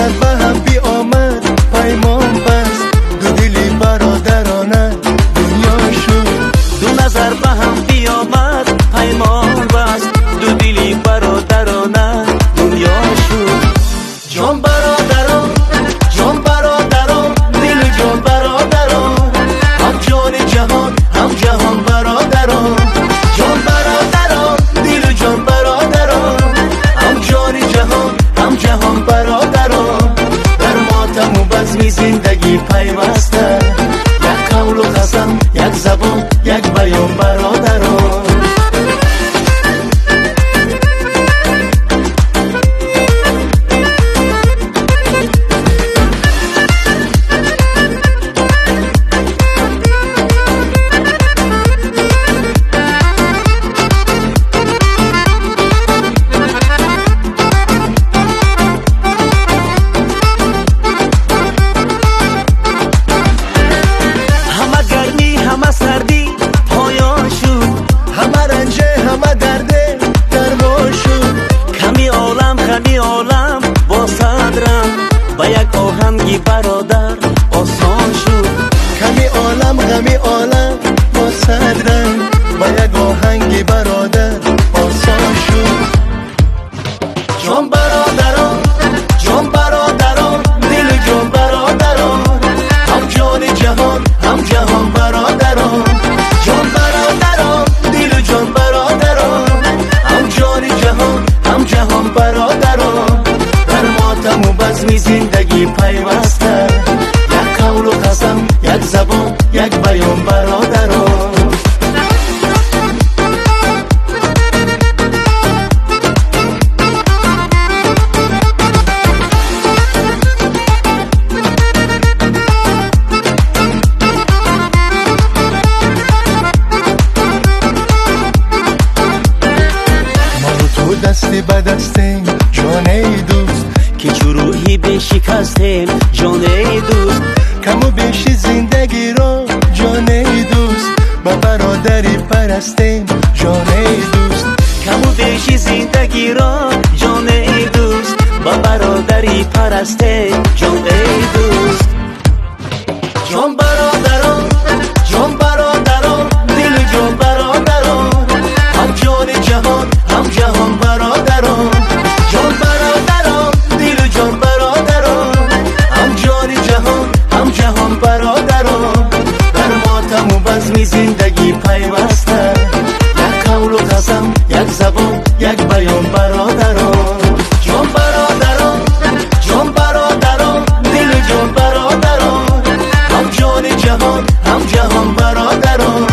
نظر به هم بی آمد پیمان بست دو دلی برادرانه دنیا شد دو نظر به هم بی آمد پیمان بست دو دلی برادرانه دنیا شد جان برادران جان برادران دل جان برادران هم جان جهان هم جهان برادران جان برادران دل جان برادران هم جان جهان هم جهان برادران در ماتم و بزم زندگی پیوسته یک قول و قسم یک زبان یک بیان برادران با یک آهنگی برادر آسان شد کمی عالم غمی عالم با صدرم با یک آهنگی برادر آسان شد جان برادران جان برادران دل جان برادران هم جان جهان هم جهان برادران جان برادران دل جان برادران هم جان جهان هم جهان برادران در ماتم و بزم زندگی پیوسته یک قول و قسم یک زبان یک بیان برادران ما و تو دستی به دستیم جانه دوست که چو روحی بشکستیم جانه دوست کم و بیش زندگی را جانه دوست با برادری پرستیم جانه دوست کم و بیش زندگی را جانه دوست با برادری پرستیم جانه دوست جان برادران جان برادران دل جان برادران هم جان جهان هم جهان برادران جان برادران دل جان برادران هم جان جهان هم جهان برادران در ماتم و بزم زندگی پیوسته یک قول و قسم یک زبان یک بیان برادران جان برادران جان برادران دل جان برادران هم جان جهان هم جهان برادران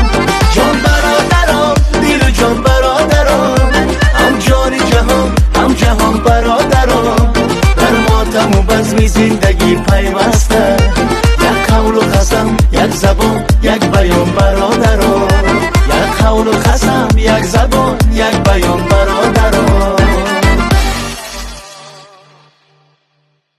جان برادران دل جان برادران هم جان جهان هم جهان برادران در ماتم و بزم زندگی پیوسته یک قول و قسم یک زبان یک بیان برادران یک قول و قسم یک زبان یک بیان برادران